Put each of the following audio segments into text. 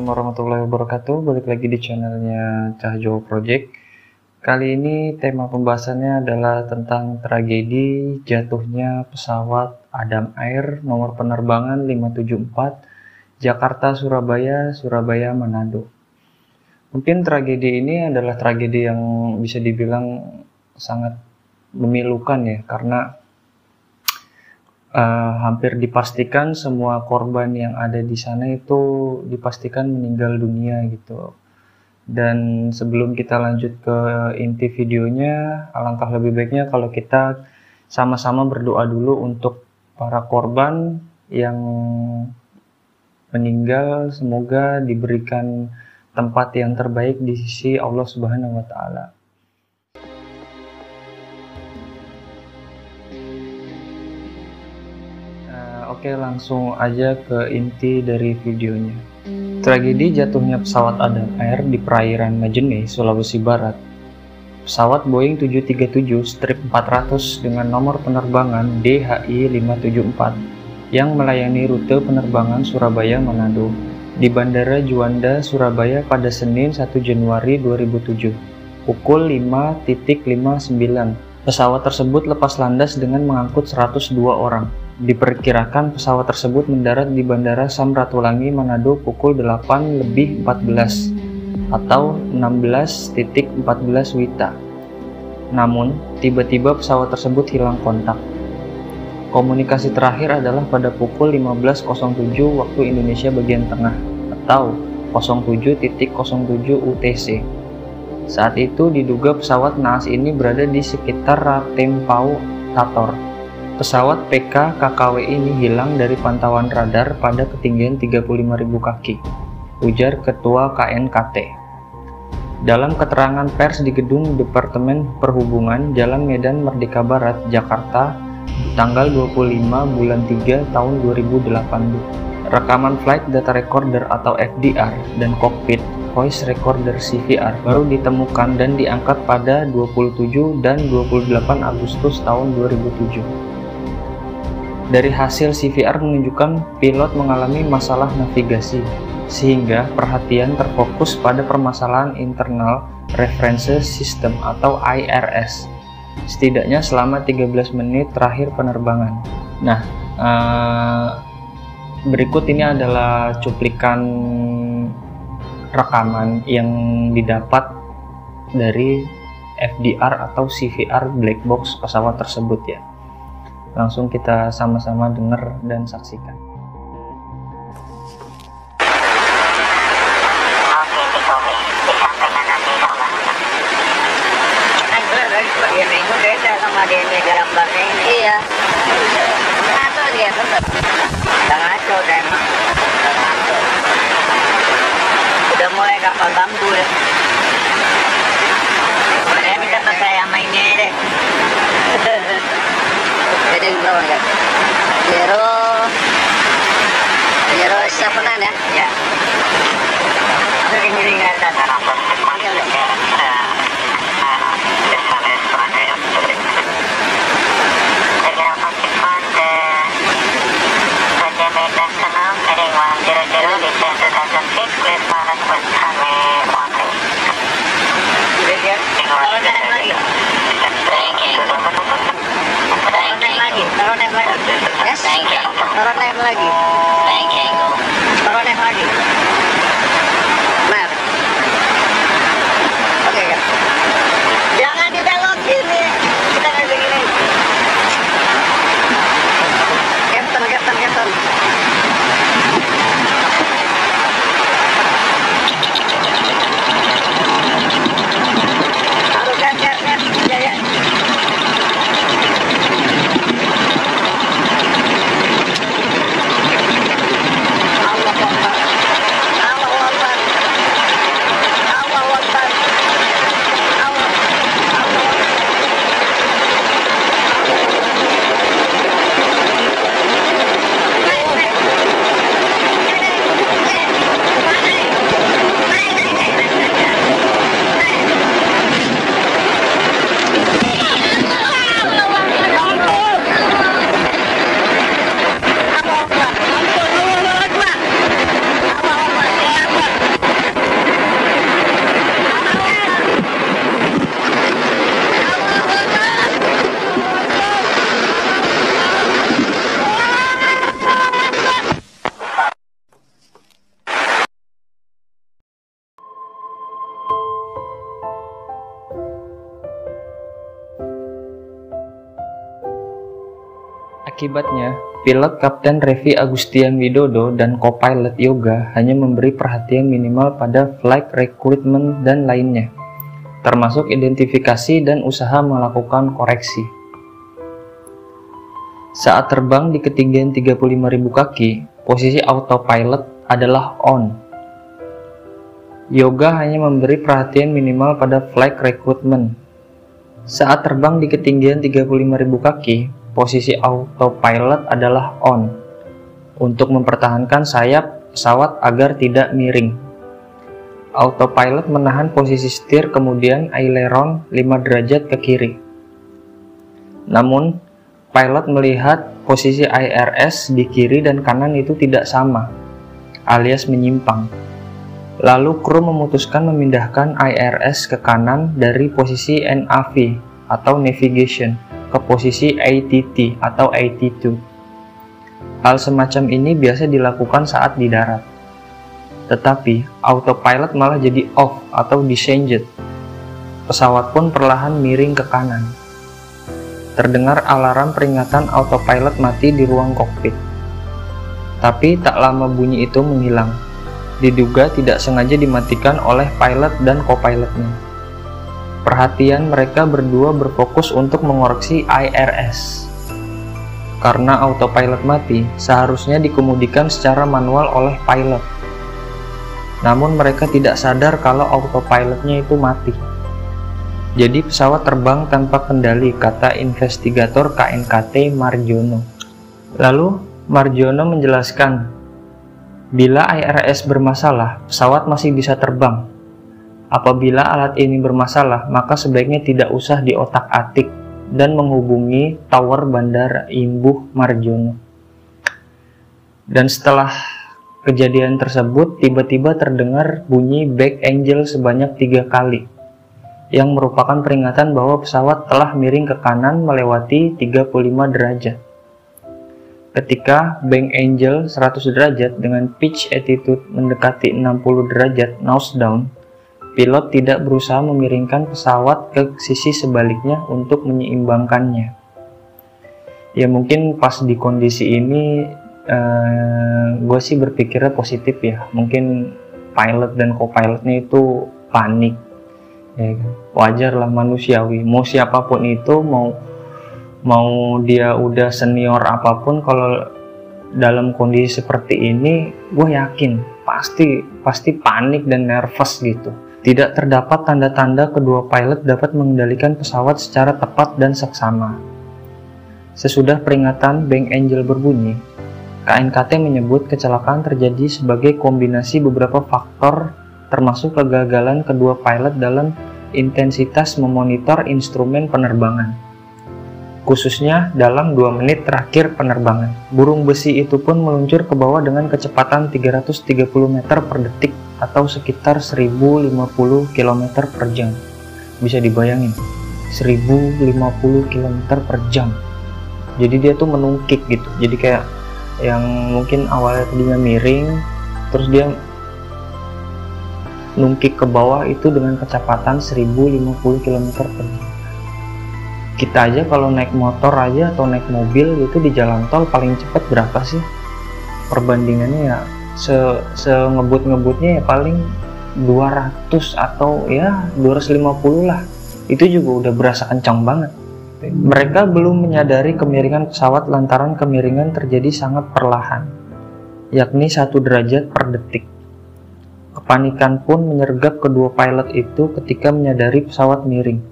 Assalamualaikum warahmatullahi wabarakatuh. Balik lagi di channelnya Cahjo Project. Kali ini tema pembahasannya adalah tentang tragedi jatuhnya pesawat Adam Air nomor penerbangan 574 Jakarta Surabaya Surabaya Manado. Mungkin tragedi ini adalah tragedi yang bisa dibilang sangat memilukan ya, karena hampir dipastikan semua korban yang ada di sana itu dipastikan meninggal dunia gitu. Dan sebelum kita lanjut ke inti videonya, alangkah lebih baiknya kalau kita sama-sama berdoa dulu untuk para korban yang meninggal, semoga diberikan tempat yang terbaik di sisi Allah Subhanahu wa Ta'ala. Oke, langsung aja ke inti dari videonya. Tragedi jatuhnya pesawat Adam Air di perairan Majene, Sulawesi Barat. Pesawat Boeing 737-400 dengan nomor penerbangan DHI-574 yang melayani rute penerbangan Surabaya Manado di Bandara Juanda, Surabaya pada Senin 1 Januari 2007 pukul 5.59. Pesawat tersebut lepas landas dengan mengangkut 102 orang. Diperkirakan pesawat tersebut mendarat di Bandara Samratulangi Manado pukul 8.14 atau 16.14 WITA. Namun, tiba-tiba pesawat tersebut hilang kontak. Komunikasi terakhir adalah pada pukul 15.07 waktu Indonesia bagian tengah atau 07.07 UTC. Saat itu diduga pesawat naas ini berada di sekitar Ratempau Tator. Pesawat PK KKW ini hilang dari pantauan radar pada ketinggian 35.000 kaki, ujar Ketua KNKT. Dalam keterangan pers di gedung Departemen Perhubungan Jalan Medan Merdeka Barat, Jakarta, tanggal 25 bulan 3 tahun 2008, rekaman flight data recorder atau FDR dan kokpit voice recorder CVR baru ditemukan dan diangkat pada 27 dan 28 Agustus tahun 2007. Dari hasil CVR menunjukkan pilot mengalami masalah navigasi, sehingga perhatian terfokus pada permasalahan internal reference system atau IRS, setidaknya selama 13 menit terakhir penerbangan. Nah, berikut ini adalah cuplikan rekaman yang didapat dari FDR atau CVR black box pesawat tersebut ya. Langsung kita sama-sama dengar dan saksikan. Iya. Ngaco dia tetap. Ngaco deh. Udah mulai kapal bambu deh. Ini kata saya mainnya deh. Jadi berapa ya? Zero 7 ya? Ya. Ini ringan dan taruh naik lagi. Nah. Oke kan. Jangan dibelokin nih. Kita kayak begini. Captain. Harus kan. Ya. Allah. Akibatnya, pilot Kapten Revi Agustian Widodo dan co-pilot Yoga hanya memberi perhatian minimal pada flight recruitment dan lainnya, termasuk identifikasi dan usaha melakukan koreksi. Saat terbang di ketinggian 35.000 kaki, posisi autopilot adalah on. Yoga hanya memberi perhatian minimal pada flight recruitment. Saat terbang di ketinggian 35.000 kaki, posisi autopilot adalah on untuk mempertahankan sayap pesawat agar tidak miring. Autopilot menahan posisi setir kemudian aileron 5 derajat ke kiri. Namun, pilot melihat posisi IRS di kiri dan kanan itu tidak sama, alias menyimpang. Lalu kru memutuskan memindahkan IRS ke kanan dari posisi NAV atau navigation ke posisi ATT atau AT2. Hal semacam ini biasa dilakukan saat di darat. Tetapi autopilot malah jadi off atau descended. Pesawat pun perlahan miring ke kanan. Terdengar alarm peringatan autopilot mati di ruang kokpit. Tapi tak lama bunyi itu menghilang. Diduga tidak sengaja dimatikan oleh pilot dan co-pilotnya. Perhatian mereka berdua berfokus untuk mengoreksi IRS. Karena autopilot mati, seharusnya dikemudikan secara manual oleh pilot. Namun mereka tidak sadar kalau autopilotnya itu mati. Jadi pesawat terbang tanpa kendali, kata investigator KNKT Marjono. Lalu Marjono menjelaskan, bila IRS bermasalah, pesawat masih bisa terbang. Apabila alat ini bermasalah, maka sebaiknya tidak usah diotak-atik dan menghubungi tower bandara, imbuh Marjono. Dan setelah kejadian tersebut, tiba-tiba terdengar bunyi back angel sebanyak 3 kali, yang merupakan peringatan bahwa pesawat telah miring ke kanan melewati 35 derajat. Ketika bank angel 100 derajat dengan pitch attitude mendekati 60 derajat nose down, pilot tidak berusaha memiringkan pesawat ke sisi sebaliknya untuk menyeimbangkannya. Ya mungkin pas di kondisi ini gue sih berpikirnya positif ya. Mungkin pilot dan co-pilotnya itu panik. Ya, wajar lah, manusiawi. Mau siapapun itu, mau dia udah senior apapun, kalau dalam kondisi seperti ini, gue yakin pasti panik dan nervous gitu. Tidak terdapat tanda-tanda kedua pilot dapat mengendalikan pesawat secara tepat dan seksama. Sesudah peringatan bank angel berbunyi, KNKT menyebut kecelakaan terjadi sebagai kombinasi beberapa faktor, termasuk kegagalan kedua pilot dalam intensitas memonitor instrumen penerbangan. Khususnya dalam 2 menit terakhir penerbangan, burung besi itu pun meluncur ke bawah dengan kecepatan 330 meter per detik atau sekitar 1050 km per jam. Bisa dibayangin, 1050 km per jam. Jadi dia tuh menungkik gitu. Jadi kayak yang mungkin awalnya tadinya miring, terus dia nungkik ke bawah itu dengan kecepatan 1050 km per jam. Kita aja kalau naik motor aja atau naik mobil itu di jalan tol paling cepat berapa sih? Perbandingannya ya ngebut-ngebutnya ya paling 200 atau ya 250 lah. Itu juga udah berasa kencang banget. Mereka belum menyadari kemiringan pesawat lantaran kemiringan terjadi sangat perlahan, yakni 1 derajat per detik. Kepanikan pun menyergap kedua pilot itu ketika menyadari pesawat miring.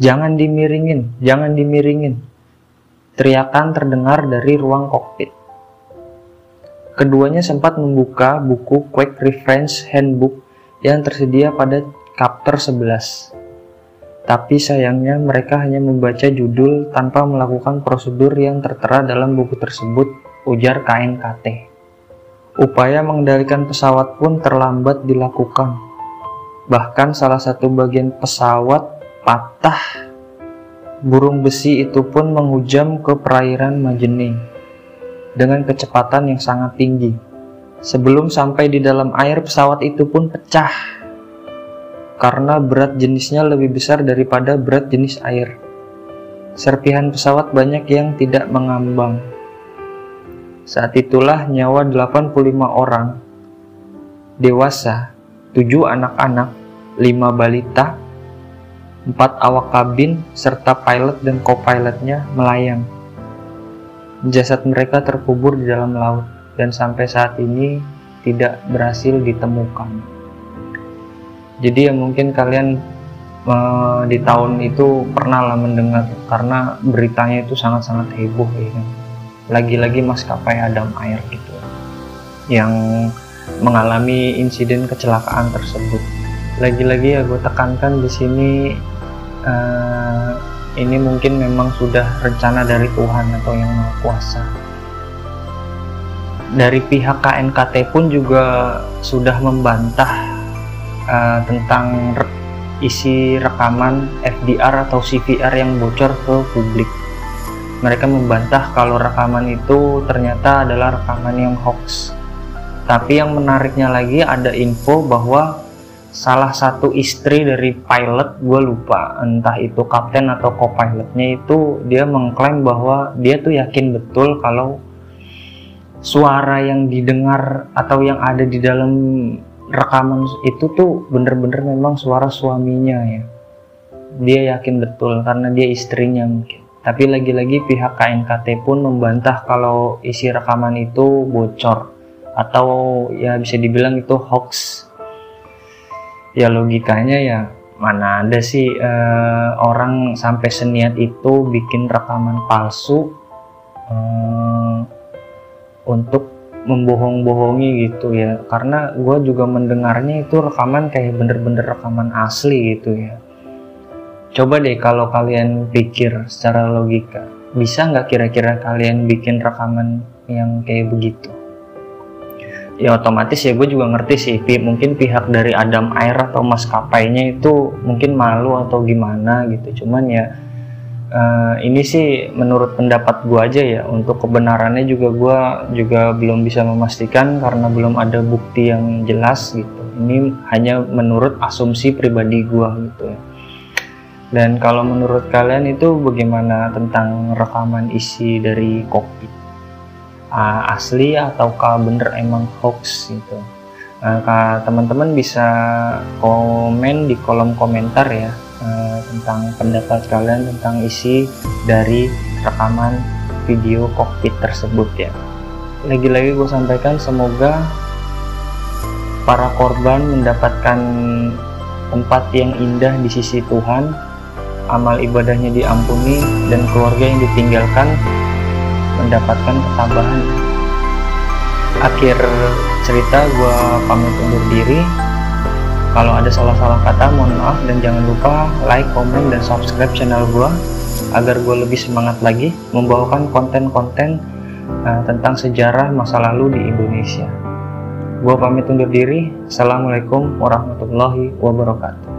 Jangan dimiringin, jangan dimiringin. Teriakan terdengar dari ruang kokpit. Keduanya sempat membuka buku Quick Reference Handbook yang tersedia pada chapter 11. Tapi sayangnya mereka hanya membaca judul tanpa melakukan prosedur yang tertera dalam buku tersebut, ujar KNKT. Upaya mengendalikan pesawat pun terlambat dilakukan. Bahkan salah satu bagian pesawat patah. Burung besi itu pun menghujam ke perairan Majene dengan kecepatan yang sangat tinggi. Sebelum sampai di dalam air, pesawat itu pun pecah karena berat jenisnya lebih besar daripada berat jenis air. serpihan pesawat banyak yang tidak mengambang. Saat itulah nyawa 85 orang dewasa, 7 anak-anak, 5 balita, 4 awak kabin, serta pilot dan co-pilotnya melayang. Jasad mereka terkubur di dalam laut dan sampai saat ini tidak berhasil ditemukan. Jadi ya mungkin kalian di tahun itu pernah lah mendengar, karena beritanya itu sangat-sangat heboh ya kan. Lagi-lagi maskapai Adam Air gitu yang mengalami insiden kecelakaan tersebut. Lagi-lagi ya gue tekankan di sini, ini mungkin memang sudah rencana dari Tuhan atau Yang Maha Kuasa. Dari pihak KNKT pun juga sudah membantah tentang isi rekaman FDR atau CVR yang bocor ke publik. Mereka membantah kalau rekaman itu ternyata adalah rekaman yang hoax. Tapi yang menariknya lagi, ada info bahwa salah satu istri dari pilot, gue lupa entah itu kapten atau co-pilotnya, itu dia mengklaim bahwa dia tuh yakin betul kalau suara yang didengar atau yang ada di dalam rekaman itu tuh bener-bener memang suara suaminya ya. Dia yakin betul karena dia istrinya mungkin. Tapi lagi-lagi pihak KNKT pun membantah kalau isi rekaman itu bocor atau ya bisa dibilang itu hoax. Ya logikanya ya mana ada sih orang sampai seniat itu bikin rekaman palsu untuk membohong-bohongi gitu ya. Karena gue juga mendengarnya itu rekaman kayak bener-bener rekaman asli gitu ya. Coba deh kalau kalian pikir secara logika, bisa nggak kira-kira kalian bikin rekaman yang kayak begitu? Ya otomatis ya gue juga ngerti sih, mungkin pihak dari Adam Air atau maskapainya itu mungkin malu atau gimana gitu. Cuman ya ini sih menurut pendapat gue aja ya. Untuk kebenarannya juga gue juga belum bisa memastikan karena belum ada bukti yang jelas gitu. Ini hanya menurut asumsi pribadi gue gitu ya. Dan kalau menurut kalian itu bagaimana tentang rekaman isi dari kokpit? Asli ataukah bener emang hoax gitu? Teman-teman bisa komen di kolom komentar ya tentang pendapat kalian tentang isi dari rekaman video kokpit tersebut ya. Lagi-lagi gue sampaikan, semoga para korban mendapatkan tempat yang indah di sisi Tuhan, amal ibadahnya diampuni, dan keluarga yang ditinggalkan mendapatkan ketabahan. Akhir cerita gue pamit undur diri. Kalau ada salah-salah kata mohon maaf, dan jangan lupa like, komen, dan subscribe channel gue agar gue lebih semangat lagi membawakan konten-konten tentang sejarah masa lalu di Indonesia. Gue pamit undur diri. Assalamualaikum warahmatullahi wabarakatuh.